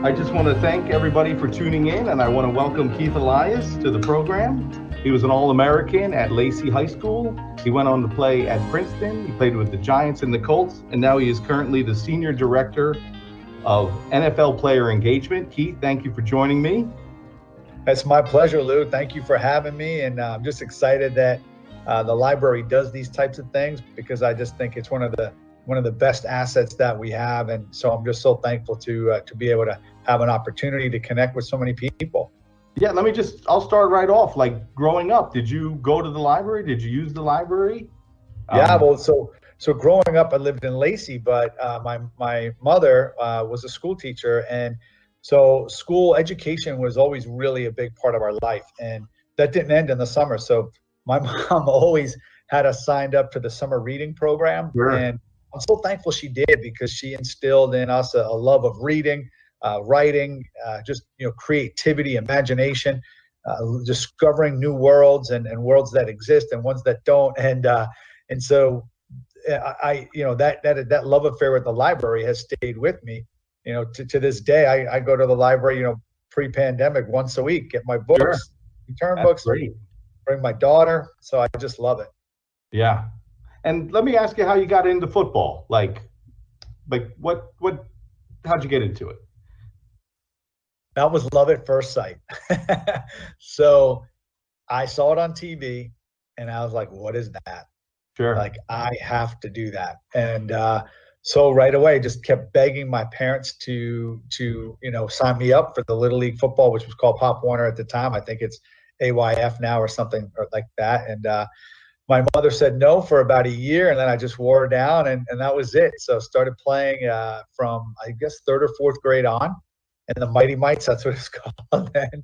I just want to thank everybody for tuning in, and I want to welcome Keith Elias to the program. He was an All-American at Lacey High School. He went on to play at Princeton. He played with the Giants and the Colts, and now he is currently the Senior Director of NFL Player Engagement. Keith, thank you for joining me. It's my pleasure, Lou. Thank you for having me, and I'm just excited that the library does these types of things because I just think it's one of the best assets that we have, and so I'm just so thankful to be able to have an opportunity to connect with so many people. Yeah, I'll start right off. Like growing up, did you go to the library? Did you use the library? Yeah, well, so growing up, I lived in Lacey, but my mother was a school teacher, and so school education was always really a big part of our life, and that didn't end in the summer. So my mom always had us signed up to the summer reading program, Sure. And I'm so thankful she did because she instilled in us a love of reading, writing, just creativity, imagination, discovering new worlds and worlds that exist and ones that don't, and so I that love affair with the library has stayed with me. To this day, I go to the library, pre-pandemic once a week, get my books, Sure. return That's books, great. bring my daughter. So I just love it. Yeah. And let me ask you how you got into football. Like how'd you get into it? That was love at first sight. So I saw it on TV and I was like, what is that? Sure. Like, I have to do that. And so right away, just kept begging my parents to sign me up for the Little League football, which was called Pop Warner at the time. I think it's AYF now or something like that. And my mother said no for about a year, and then I just wore her down, and that was it. So started playing from, I guess, third or fourth grade on, and the Mighty Mites, that's what it's called then.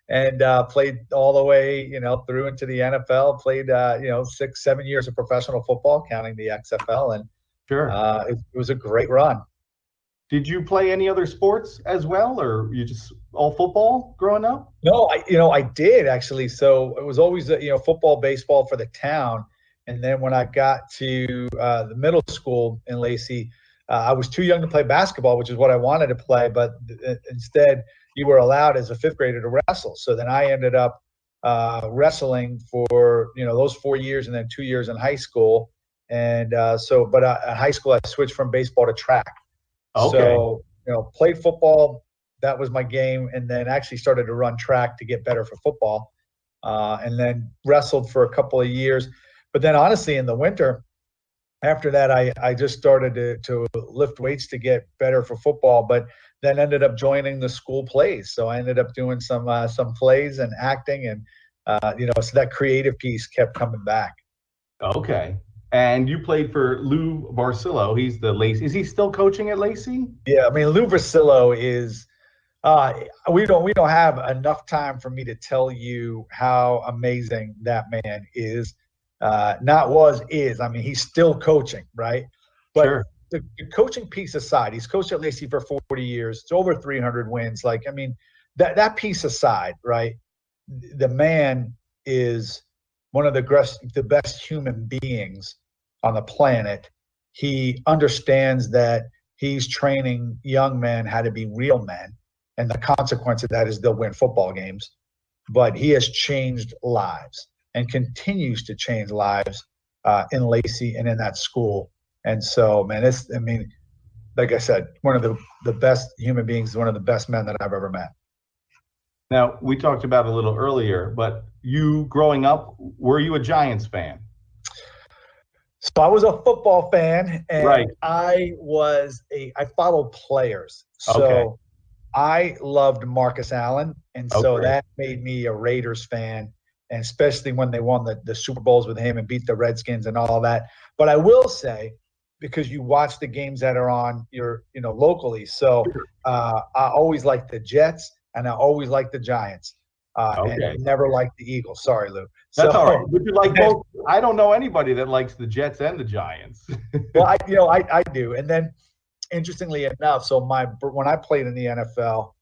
And played all the way, through into the NFL, played, 6-7 years of professional football, counting the XFL. And Sure. it was a great run. Did you play any other sports as well, or you just all football growing up? No, I did actually. So it was always, football, baseball for the town. And then when I got to the middle school in Lacey, I was too young to play basketball, which is what I wanted to play. But instead, you were allowed as a fifth grader to wrestle. So then I ended up wrestling for, those 4 years and then 2 years in high school. And at high school, I switched from baseball to track. Okay. So, played football. That was my game. And then actually started to run track to get better for football. And then wrestled for a couple of years. But then honestly, in the winter, after that, I just started to lift weights to get better for football, but then ended up joining the school plays. So I ended up doing some plays and acting, and so that creative piece kept coming back. Okay. And you played for Lou Barcillo. He's the Lacey. Is he still coaching at Lacey? Yeah, I mean, Lou Barcillo is. We don't have enough time for me to tell you how amazing that man is. Is. I mean, he's still coaching, right? But Sure. The coaching piece aside, he's coached at Lacey for 40 years. It's over 300 wins. Like, I mean, that piece aside, right? The man is one of the best human beings on the planet. He understands that he's training young men how to be real men, and the consequence of that is they'll win football games. But he has changed lives and continues to change lives in Lacey and in that school. And so, man, like I said, one of the best human beings, one of the best men that I've ever met. Now, we talked about it a little earlier, but you growing up, were you a Giants fan? So I was a football fan, and Right. I followed players. So Okay. I loved Marcus Allen, and so Okay. that made me a Raiders fan, and especially when they won the Super Bowls with him and beat the Redskins and all that. But I will say, because you watch the games that are on your, locally. So I always liked the Jets, and I always liked the Giants, Okay. and never liked the Eagles. Sorry, Lou. That's all right. Would you like both? I don't know anybody that likes the Jets and the Giants. Well, I do. And then, interestingly enough, so when I played in the NFL,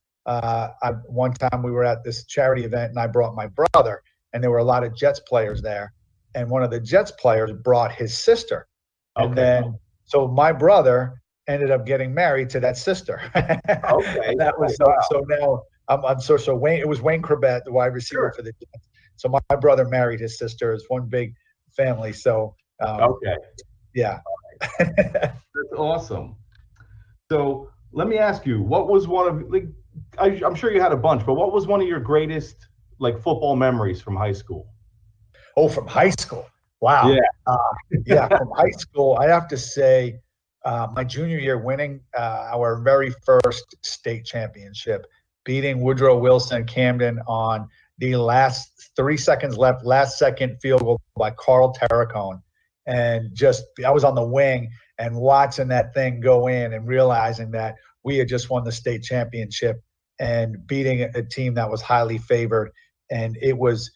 one time we were at this charity event, and I brought my brother, and there were a lot of Jets players there, and one of the Jets players brought his sister, and then so my brother ended up getting married to that sister. Okay. And that was Wow. so now so Wayne, it was Wayne Corbett, the wide receiver Sure. for the Giants. So my brother married his sister. It's one big family. So Okay. yeah. That's awesome. So let me ask you, what was one of like I'm sure you had a bunch, but what was one of your greatest like football memories from high school? Oh, from high school. Wow. Yeah. Yeah, from high school, I have to say, my junior year winning our very first state championship, beating Woodrow Wilson Camden on the last 3 seconds left, last second field goal by Carl Terracone. And just, I was on the wing and watching that thing go in and realizing that we had just won the state championship and beating a team that was highly favored. And it was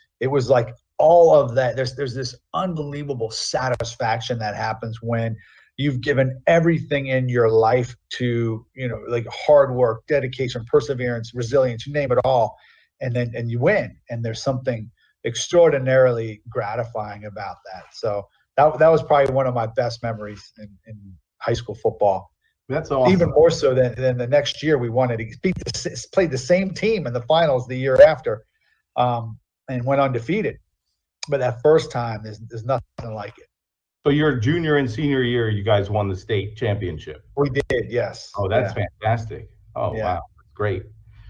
like all of that. There's this unbelievable satisfaction that happens when you've given everything in your life to, like hard work, dedication, perseverance, resilience, you name it all. And you win. And there's something extraordinarily gratifying about that. So that was probably one of my best memories in high school football. That's awesome. Even more so than the next year we won it. Played the same team in the finals the year after, and went undefeated. But that first time, there's nothing like it. So your junior and senior year, you guys won the state championship. We did, yes. Oh, that's fantastic. Oh, Yeah. wow. That's great.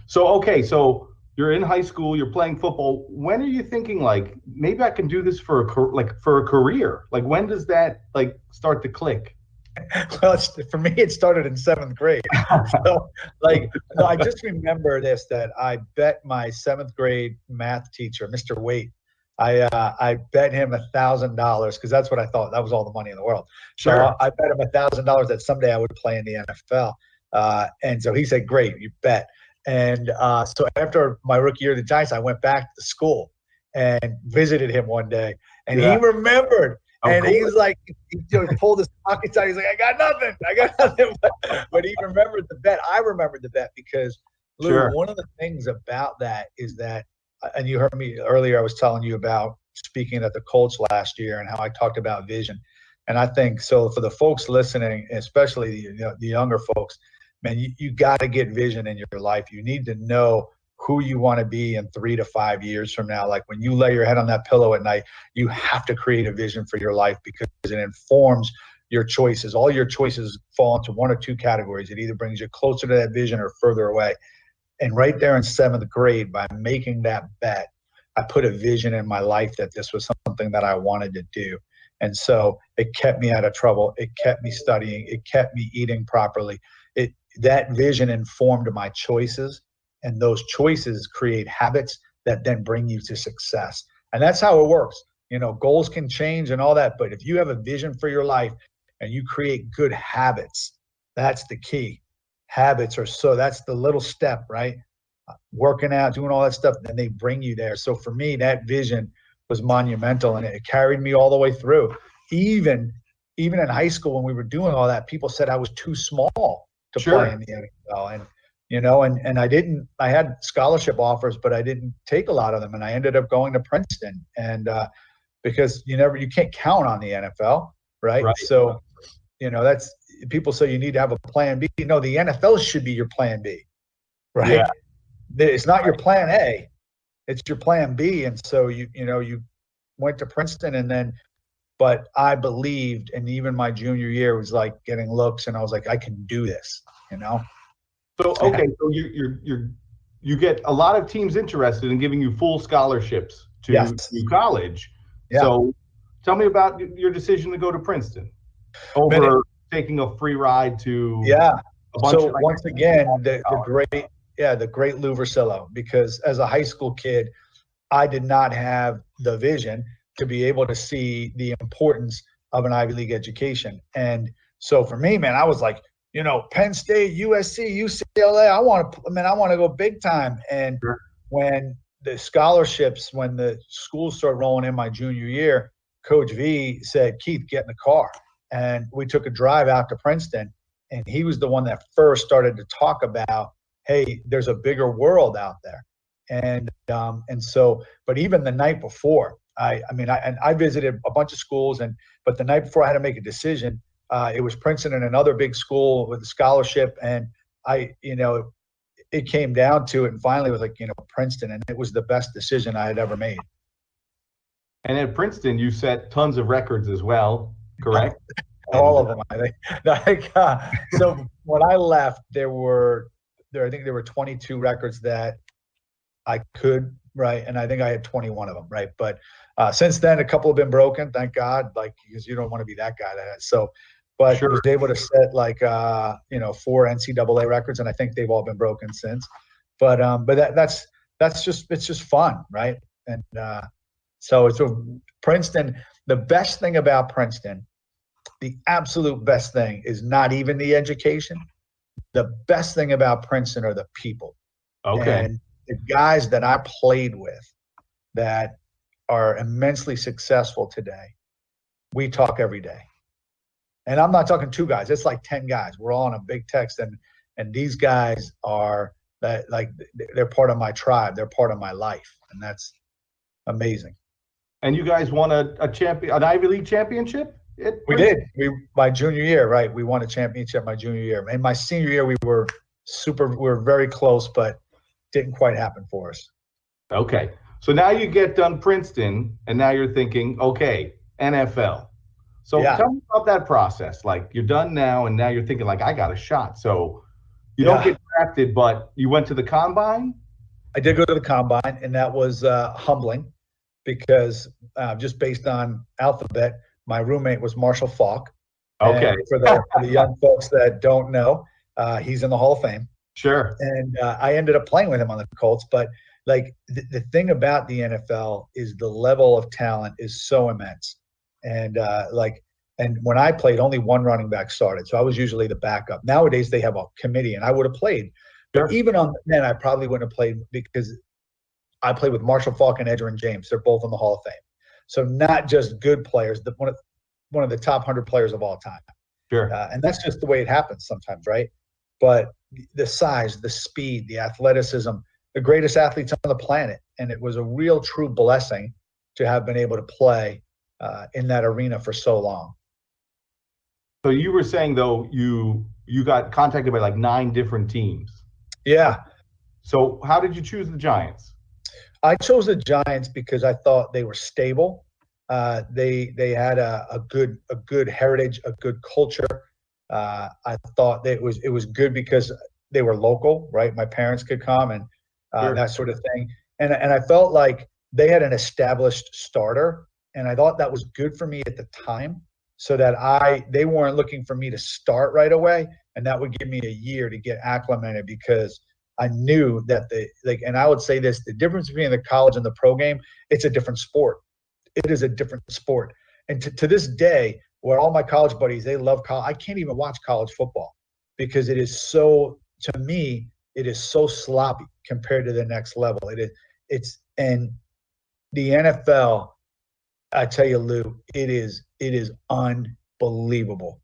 So, okay, so you're in high school, you're playing football. When are you thinking like, maybe I can do this for a career? Like, when does that like start to click? Well, for me, it started in 7th grade. So, no, I just remember this, that I bet my 7th grade math teacher, Mr. Waite, I bet him $1,000 because that's what I thought. That was all the money in the world. Sure. So I bet him $1,000 that someday I would play in the NFL. And so he said, "Great, you bet." And so after my rookie year of the Giants, I went back to school and visited him one day, and he remembered. And he's like, he pulled his pockets out. He's like, I got nothing. But he remembered the bet. I remembered the bet because, Lou, one of the things about that is that, and you heard me earlier, I was telling you about speaking at the Colts last year and how I talked about vision. And I think, so for the folks listening, especially the younger folks, man, you got to get vision in your life. You need to know who you want to be in 3 to 5 years from now. Like when you lay your head on that pillow at night, you have to create a vision for your life because it informs your choices. All your choices fall into one or two categories. It either brings you closer to that vision or further away. And right there in 7th grade, by making that bet, I put a vision in my life that this was something that I wanted to do. And so it kept me out of trouble. It kept me studying. It kept me eating properly. That vision informed my choices. And those choices create habits that then bring you to success. And that's how it works. Goals can change and all that, but if you have a vision for your life and you create good habits, that's the key. Habits that's the little step, right? Working out, doing all that stuff, then they bring you there. So for me, that vision was monumental and it carried me all the way through. Even in high school when we were doing all that, people said I was too small to play in the NFL. And I had scholarship offers, but I didn't take a lot of them. And I ended up going to Princeton because you can't count on the NFL. Right. So, that's, people say you need to have a plan B. No, the NFL should be your plan B. Right. Yeah. It's not your plan A, it's your plan B. And so you went to Princeton but I believed, and even my junior year was like getting looks and I was like, I can do this, So, okay, so you get a lot of teams interested in giving you full scholarships to college. Yeah. So tell me about your decision to go to Princeton over taking a free ride to a bunch of, like, once again, the great Lou Versillo, because as a high school kid, I did not have the vision to be able to see the importance of an Ivy League education. And so for me, man, I was like, Penn State, USC, UCLA, I want to go big time. And when the scholarships, when the schools started rolling in my junior year, Coach V said, Keith, get in the car. And we took a drive out to Princeton. And he was the one that first started to talk about, hey, there's a bigger world out there. And so, but even the night before, I visited a bunch of schools, but the night before I had to make a decision. It was Princeton and another big school with a scholarship. And it came down to it. And finally it was like, Princeton. And it was the best decision I had ever made. And at Princeton, you set tons of records as well, correct? All of them, I think. So when I left, I think there were 22 records that I could, right? And I think I had 21 of them, right? But since then, a couple have been broken, thank God, because you don't want to be that guy. But sure. Was able to set 4 NCAA records, and I think they've all been broken since. But it's just fun, right? And so Princeton. The best thing about Princeton, the absolute best thing, is not even the education. The best thing about Princeton are the people. Okay. And the guys that I played with that are immensely successful today, we talk every day. And I'm not talking 2 guys. It's like 10 guys. We're all on a big text. And these guys are they're part of my tribe. They're part of my life. And that's amazing. And you guys won an Ivy League championship? We did. My junior year, right? We won a championship my junior year. And my senior year, we were very close, but didn't quite happen for us. Okay. So now you get done Princeton, and now you're thinking, okay, NFL. So Tell me about that process. You're done now, and now you're thinking, I got a shot. So you don't get drafted, but you went to the combine? I did go to the combine, and that was humbling because just based on alphabet, my roommate was Marshall Faulk. Okay. And for the young folks that don't know, he's in the Hall of Fame. Sure. And I ended up playing with him on the Colts. But the thing about the NFL is the level of talent is so immense. And and when I played, only one running back started. So I was usually the backup. Nowadays they have a committee, and I would have played. Sure. But even on then, I probably wouldn't have played because I played with Marshall Faulk and Edgerrin James. They're both in the Hall of Fame. So not just good players, one of the top 100 players of all time. Sure. And that's just the way it happens sometimes, right? But the size, the speed, the athleticism, the greatest athletes on the planet. And it was a real true blessing to have been able to play in that arena for so long. So you were saying, though, you got contacted by 9 different teams. Yeah. So how did you choose the Giants? I chose the Giants because I thought they were stable. They had a good heritage, a good culture. I thought that it was good because they were local, right? My parents could come and Sure. that sort of thing. And I felt like they had an established starter, and I thought that was good for me at the time, so that they weren't looking for me to start right away, and that would give me a year to get acclimated because I knew that and I would say this, the difference between the college and the pro game, it's a different sport. It is a different sport. And to this day, where all my college buddies, they love college, I can't even watch college football because it is so, to me, it is so sloppy compared to the next level. And the NFL, I tell you, Lou, it is unbelievable.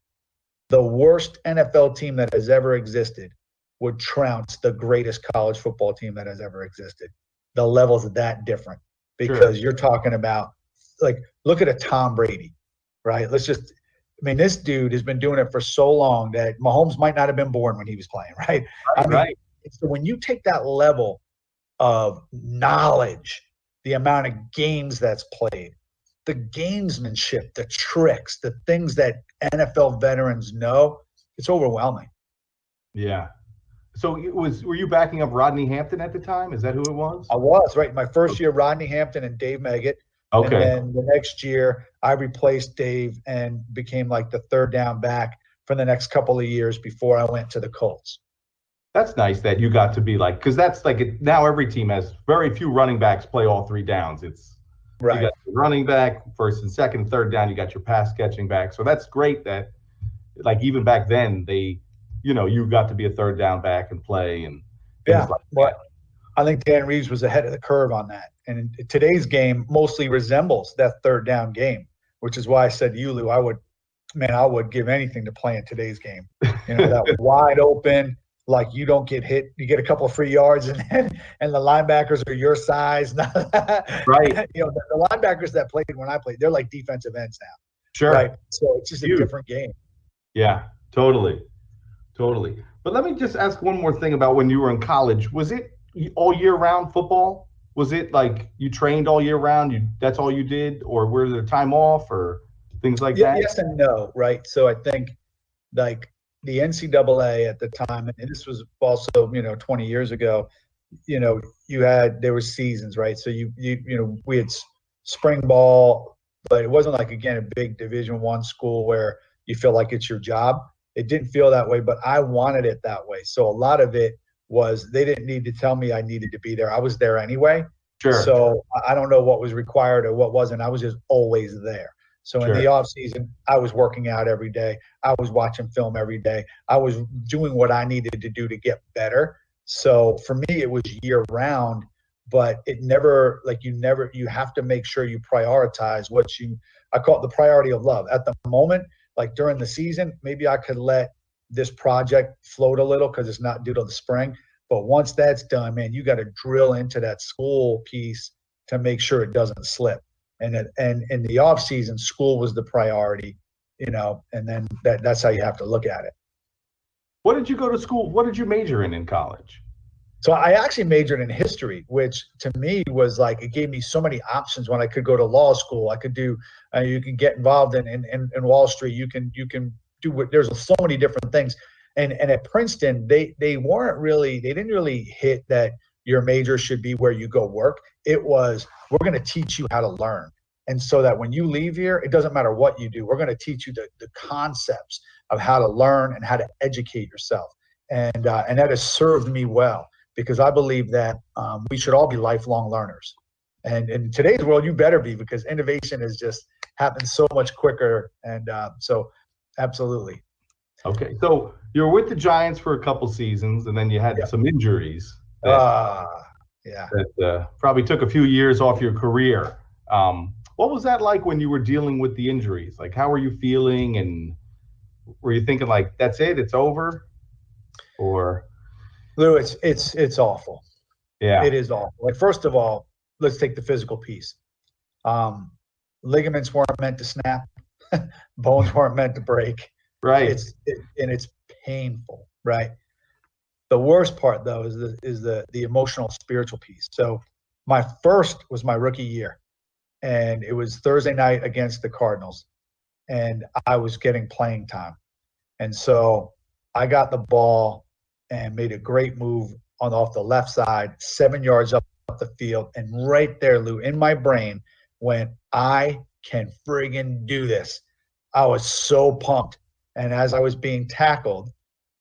The worst NFL team that has ever existed would trounce the greatest college football team that has ever existed. The level's that different because You're talking about look at a Tom Brady, right? This dude has been doing it for so long that Mahomes might not have been born when he was playing, right? Right. So when you take that level of knowledge, the amount of games that's played, the gamesmanship, the tricks, the things that NFL veterans know, it's overwhelming. Yeah. So were you backing up Rodney Hampton at the time? Is that who it was? I was, right. My first year, Rodney Hampton and Dave Meggett. Okay. And then the next year, I replaced Dave and became the third down back for the next couple of years before I went to the Colts. That's nice that you got to be because that's now every team has very few running backs play all 3 downs. It's right. You got the running back, first and second, and third down. You got your pass catching back. So that's great that even back then you got to be a third down back and play and things but I think Dan Reeves was ahead of the curve on that. And today's game mostly resembles that third down game, which is why I said to you, Lou, I would give anything to play in today's game. That wide open, you don't get hit, you get a couple of free yards, and the linebackers are your size. Right. The linebackers that played when I played, they're like defensive ends now. Sure. Right. So it's just a different game. Yeah, totally. Totally. But let me just ask one more thing about when you were in college. Was it all year round football? Was it like you trained all year round? That's all you did, or were there time off or things like Yeah, that? yes and no, right? So I think like the NCAA at the time, and this was also 20 years ago. There were seasons, right? So we had spring ball, but it wasn't like, again, a big Division I school where you feel like it's your job. It didn't feel that way, but I wanted it that way. So a lot of it was they didn't need to tell me I needed to be there. I was there anyway. Sure. So I don't know what was required or what wasn't. I was just always there. So in Sure. the off season, I was working out every day. I was watching film every day. I was doing what I needed to do to get better. So for me, it was year round, but it never, like you have to make sure you prioritize I call it the priority of love. At the moment, like during the season, maybe I could let this project float a little because it's not due till the spring. But once that's done, man, you got to drill into that school piece to make sure it doesn't slip. And in the off season, school was the priority, and then that's how you have to look at it. What did you go to school? What did you major in college? So I actually majored in history, which to me was like, it gave me so many options when I could go to law school. I could do, you can get involved in Wall Street. You can do what, there's so many different things. And at Princeton, they didn't really hit that your major should be where you go work. It was, we're going to teach you how to learn. And so that when you leave here, it doesn't matter what you do. We're going to teach you the concepts of how to learn and how to educate yourself. And that has served me well, because I believe that we should all be lifelong learners. And in today's world, you better be, because innovation has just happened so much quicker. And so absolutely. Okay. So you were with the Giants for a couple seasons, and then you had some injuries that probably took a few years off your career. What was that like when you were dealing with the injuries? Like, how were you feeling? And were you thinking like, that's it, it's over? Or Lou, it's awful. Yeah, it is awful. Like, first of all, let's take the physical piece. Ligaments weren't meant to snap. Bones weren't meant to break. right. It's painful, right? The worst part, though, is the emotional, spiritual piece. So my first was my rookie year, and it was Thursday night against the Cardinals, and I was getting playing time. And so I got the ball and made a great move off the left side, 7 yards up the field. And right there, Lou, in my brain went, I can friggin' do this. I was so pumped. And as I was being tackled,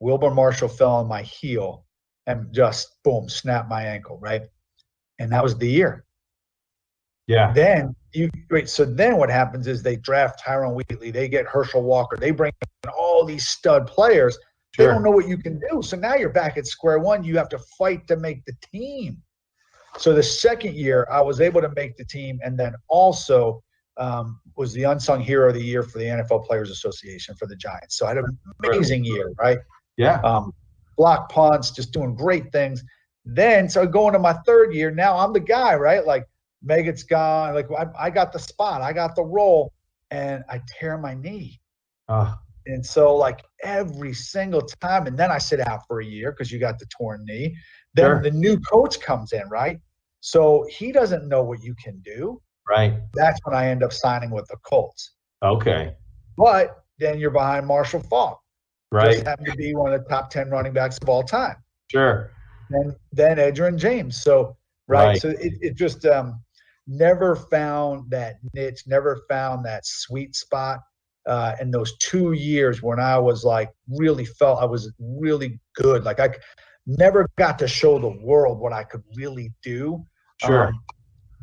Wilbur Marshall fell on my heel and just, boom, snapped my ankle, right? And that was the year. Yeah. So then what happens is they draft Tyrone Wheatley, they get Herschel Walker, they bring in all these stud players. They don't know what you can do. So now you're back at square one. You have to fight to make the team. So the second year, I was able to make the team, and then also was the unsung hero of the year for the NFL Players Association for the Giants. So I had an amazing year, right? Yeah. Block punts, just doing great things. Then, so going to my third year, now I'm the guy, right? Like, Meggett's gone. Like, I got the spot. I got the role, and I tear my knee. And so, like, every single time, and then I sit out for a year because you got the torn knee. Then the new coach comes in, right? So he doesn't know what you can do. Right. That's when I end up signing with the Colts. Okay. But then you're behind Marshall Faulk. Right. Just happened to be one of the top 10 running backs of all time. Sure. And then Edgerrin James. So, right. So it just never found that niche, never found that sweet spot. In those 2 years when I was like, really felt I was really good. Like, I never got to show the world what I could really do. Sure.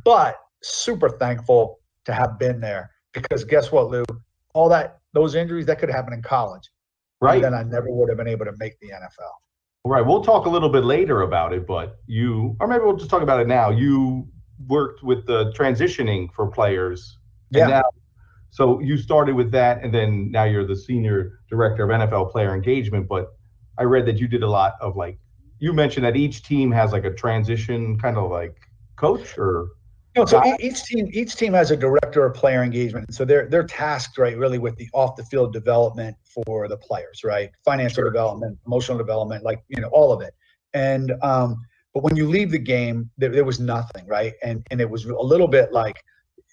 But super thankful to have been there, because guess what, Lou? Those injuries, that could have happened in college. Right. And then I never would have been able to make the NFL. Right. We'll talk a little bit later about it, but or maybe we'll just talk about it now. You worked with the transitioning for players. Yeah. And now, so you started with that, and then now you're the senior director of NFL player engagement. But I read that you did a lot of, like, you mentioned that each team has like a transition kind of like coach, or No, so each team has a director of player engagement. So they're tasked, right, really with the off the field development for the players, right? Financial development, emotional development, like, all of it. And but when you leave the game, there was nothing, right? And it was a little bit like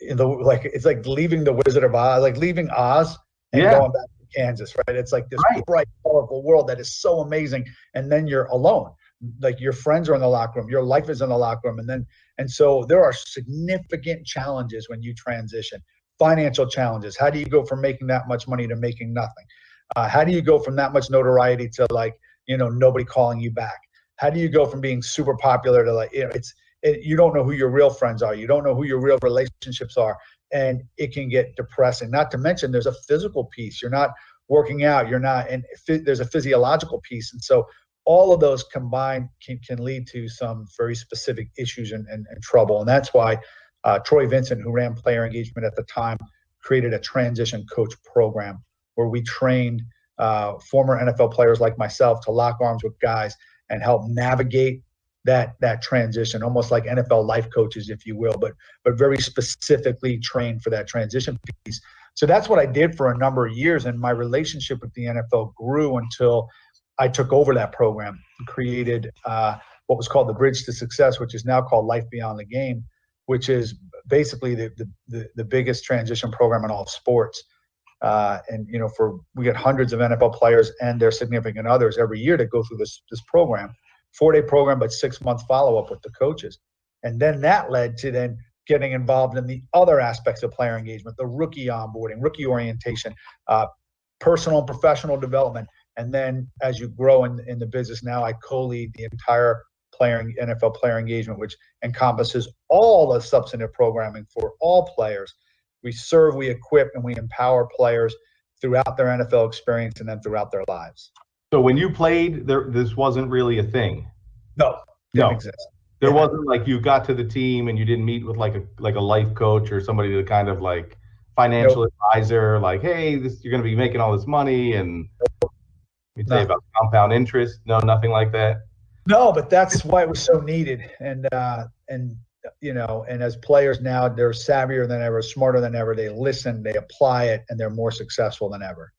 it's like leaving the Wizard of Oz, like leaving Oz and going back to Kansas, right? It's like this bright, colorful world that is so amazing, and then you're alone. Like your friends are in the locker room, your life is in the locker room, and so there are significant challenges when you transition. Financial challenges. How do you go from making that much money to making nothing? How do you go from that much notoriety to nobody calling you back? How do you go from being super popular to you don't know who your real friends are. You don't know who your real relationships are, and it can get depressing. Not to mention there's a physical piece. You're not working out. There's a physiological piece, and so all of those combined can lead to some very specific issues and trouble. And that's why Troy Vincent, who ran player engagement at the time, created a transition coach program where we trained former NFL players like myself to lock arms with guys and help navigate that transition, almost like NFL life coaches, if you will, but very specifically trained for that transition piece. So that's what I did for a number of years, and my relationship with the NFL grew until I took over that program and created what was called the Bridge to Success, which is now called Life Beyond the Game, which is basically the biggest transition program in all of sports. And we get hundreds of NFL players and their significant others every year that go through this program, 4-day program, but 6-month follow-up with the coaches. And then that led to then getting involved in the other aspects of player engagement, the rookie onboarding, rookie orientation, personal and professional development. And then as you grow in the business now, I co-lead the entire NFL player engagement, which encompasses all the substantive programming for all players. We serve, we equip, and we empower players throughout their NFL experience and then throughout their lives. So when you played, this wasn't really a thing? No, didn't exist. There wasn't like you got to the team and you didn't meet with like a life coach or somebody to kind of like financial advisor, like, hey, you're going to be making all this money and you say about compound interest. No, nothing like that. No, but that's why it was so needed. And as players now, they're savvier than ever, smarter than ever. They listen, they apply it, and they're more successful than ever.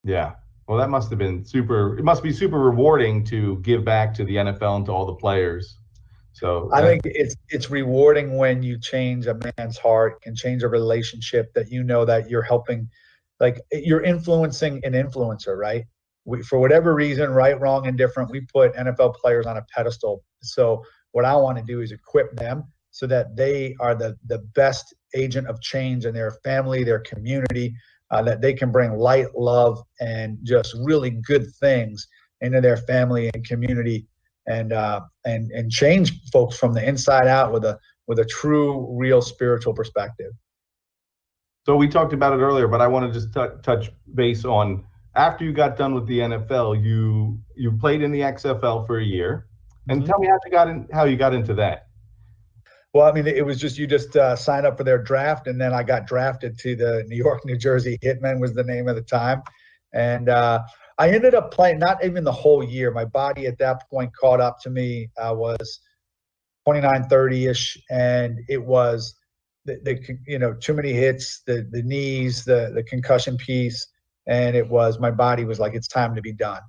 Yeah. Well, that must have been it must be super rewarding to give back to the NFL and to all the players. So I think it's rewarding when you change a man's heart, can change a relationship that that you're helping, like you're influencing an influencer, right? For whatever reason, right, wrong, and different, we put NFL players on a pedestal. So what I want to do is equip them so that they are the best agent of change in their family, their community, that they can bring light, love, and just really good things into their family and community, and change folks from the inside out with a true, real spiritual perspective. So we talked about it earlier, but I want to just touch base on, after you got done with the NFL, you played in the XFL for a year, and tell me how you got into that. Well, I mean, it was just, you just signed up for their draft, and then I got drafted to the New York, New Jersey Hitmen was the name at the time. And I ended up playing not even the whole year. My body at that point caught up to me. I was 29, 30-ish, and it was too many hits, the knees, the concussion piece, and my body was like, it's time to be done.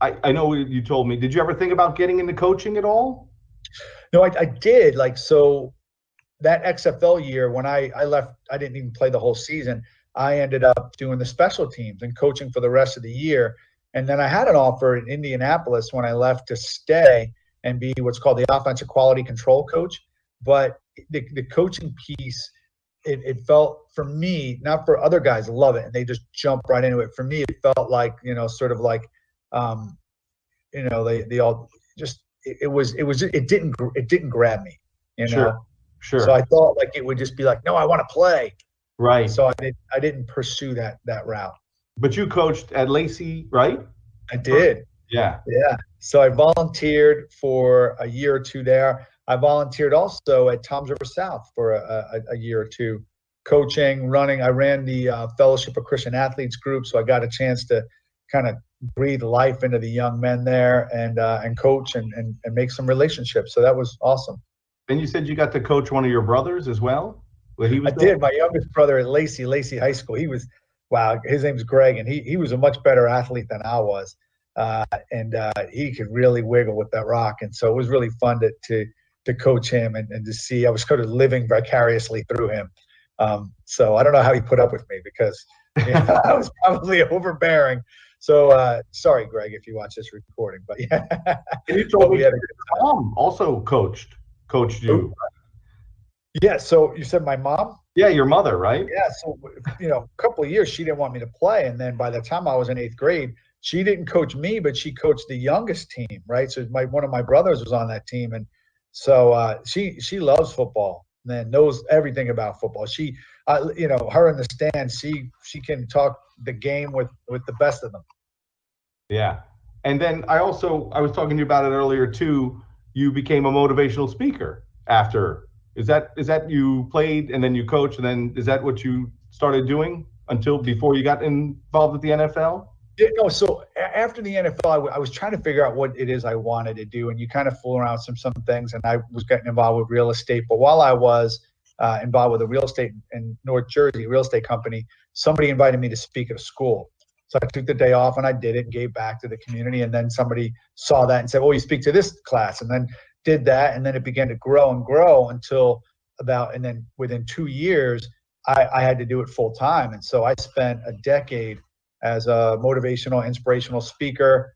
I know you told me, did you ever think about getting into coaching at all? No, I did. So that XFL year, when I left, I didn't even play the whole season. I ended up doing the special teams and coaching for the rest of the year. And then I had an offer in Indianapolis when I left to stay and be what's called the offensive quality control coach. But the coaching piece, it felt, for me, not for other guys, love it, and they just jump right into it. For me, it felt like, sort of like, they all just, it didn't grab me, Sure. So I thought like it would just be like, no, I want to play. Right. So I didn't pursue that route. But you coached at Lacey, right? I did. Yeah. Yeah. So I volunteered for a year or two there. I volunteered also at Toms River South for a year or two, coaching, running. I ran the Fellowship of Christian Athletes group, so I got a chance to kind of breathe life into the young men there and coach and make some relationships. So that was awesome. And you said you got to coach one of your brothers as well? Well, he was I there? did. My youngest brother at Lacey High School. Wow, his name's Greg, and he was a much better athlete than I was. And he could really wiggle with that rock. And so it was really fun to coach him and to see. I was sort of living vicariously through him. So I don't know how he put up with me because I was probably overbearing. So sorry, Greg, if you watch this recording. But yeah, And you told me your mom also coached you. Yeah. So you said my mom? Yeah, your mother, right? Yeah. So a couple of years she didn't want me to play, and then by the time I was in 8th grade, she didn't coach me, but she coached the youngest team, right? So one of my brothers was on that team, and so she loves football and knows everything about football. Her in the stands, she can talk the game with the best of them. Yeah. And then I was talking to you about it earlier too. You became a motivational speaker after. Is that you played and then you coached, and then is that what you started doing before you got involved with the NFL? Yeah, no, so after the NFL, I was trying to figure out what it is I wanted to do, and you kind of fool around with some things, and I was getting involved with real estate. But while I was involved with a real estate in North Jersey, real estate company, somebody invited me to speak at a school. So I took the day off and I did it and gave back to the community. And then somebody saw that and said, "Oh, you speak to this class," and then did that, and then it began to grow and grow until and then within 2 years, I had to do it full time. And so I spent a decade as a motivational, inspirational speaker,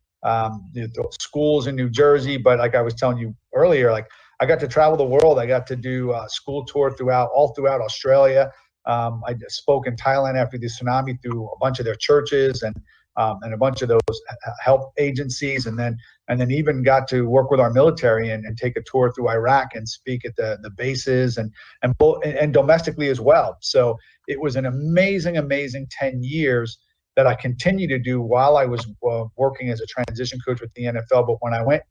schools in New Jersey. But like I was telling you earlier, like I got to travel the world. I got to do a school tour all throughout Australia. I spoke in Thailand after the tsunami through a bunch of their churches and a bunch of those help agencies, and then even got to work with our military and take a tour through Iraq and speak at the bases and domestically as well. So it was an amazing 10 years that I continued to do while I was working as a transition coach with the NFL. But when I went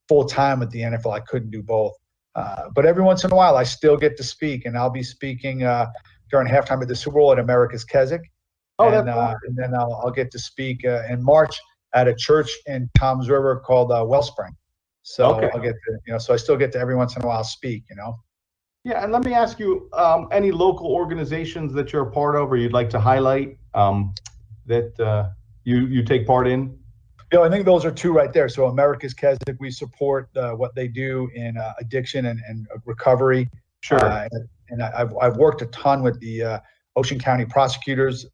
full time with the NFL, I couldn't do both. But every once in a while, I still get to speak, and I'll be speaking during halftime at the Super Bowl at America's Keswick. And then I'll get to speak in March at a church in Toms River called Wellspring. So I'll get to, so I still get to every once in a while speak, Yeah, and let me ask you, any local organizations that you're a part of or you'd like to highlight that you take part in? I think those are two right there. So America's Keswick, we support what they do in addiction and recovery. Sure. And I've worked a ton with the Ocean County Prosecutors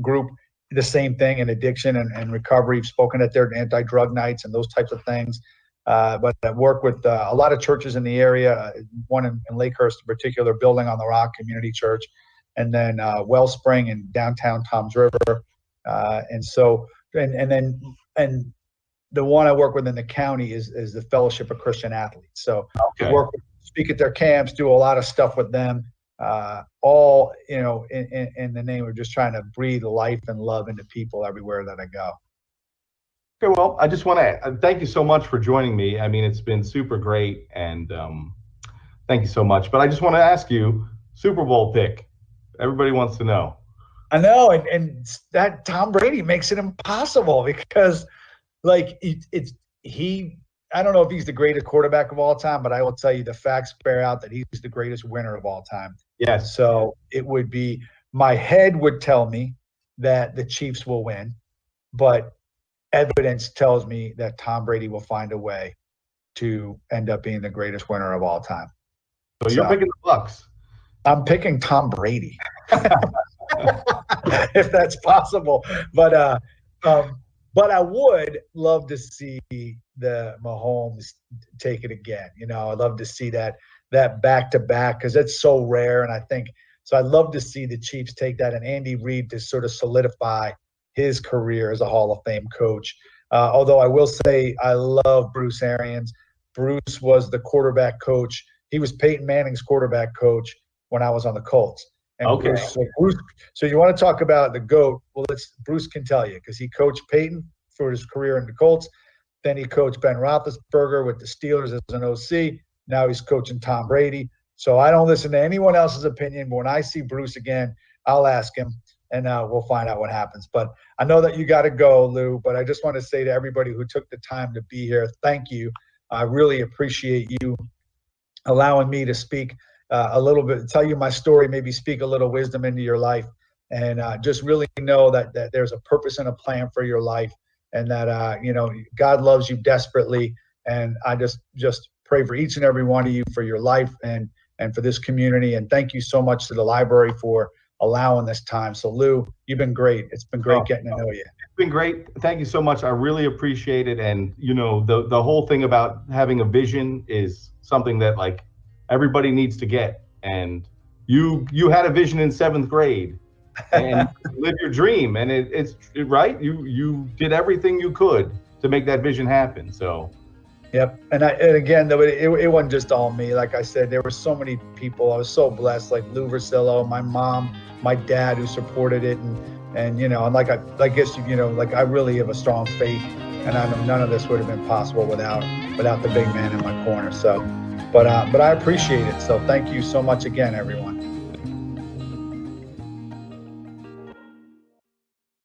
Group, the same thing in addiction and recovery. I've spoken at their anti-drug nights and those types of things. But I work with a lot of churches in the area, one in Lakehurst in particular, Building on the Rock Community Church, and then Wellspring in downtown Toms River. And the one I work with in the county is the Fellowship of Christian Athletes. So speak at their camps, do a lot of stuff with them, all in the name of just trying to breathe life and love into people everywhere that I go. Okay, well, I just want to thank you so much for joining me. I mean, it's been super great, and thank you so much. But I just want to ask you, Super Bowl pick. Everybody wants to know. I know, and that Tom Brady makes it impossible because, like, I don't know if he's the greatest quarterback of all time, but I will tell you the facts bear out that he's the greatest winner of all time. Yes. So it would be, my head would tell me that the Chiefs will win, but evidence tells me that Tom Brady will find a way to end up being the greatest winner of all time. So you're picking the Bucks. I'm picking Tom Brady, if that's possible. But I would love to see the Mahomes take it again. I'd love to see that back-to-back because it's so rare. And I think so. I'd love to see the Chiefs take that and Andy Reid to sort of solidify his career as a Hall of Fame coach. Although I will say I love Bruce Arians. Bruce was the quarterback coach. He was Peyton Manning's quarterback coach when I was on the Colts. And Bruce, so you want to talk about the GOAT? Well, Bruce can tell you because he coached Peyton for his career in the Colts. Then he coached Ben Roethlisberger with the Steelers as an OC. Now he's coaching Tom Brady. So I don't listen to anyone else's opinion. But when I see Bruce again, I'll ask him, and we'll find out what happens. But I know that you got to go, Lou. But I just want to say to everybody who took the time to be here, thank you. I really appreciate you allowing me to speak a little bit, tell you my story, maybe speak a little wisdom into your life, and just really know that there's a purpose and a plan for your life, and that God loves you desperately. And I just pray for each and every one of you for your life and for this community. And thank you so much to the library for allowing this time. So Lou, you've been great. It's been great getting to know you. It's been great. Thank you so much. I really appreciate it. And the whole thing about having a vision is something that like everybody needs to get. And you had a vision in 7th grade and live your dream. And it's right. You did everything you could to make that vision happen. So. Yep. And again, though, it wasn't just all me. Like I said, there were so many people. I was so blessed, like Lou Versillo, my mom, my dad, who supported it. And like I guess, like I really have a strong faith, and I know none of this would have been possible without the big man in my corner. So, but I appreciate it. So thank you so much again, everyone.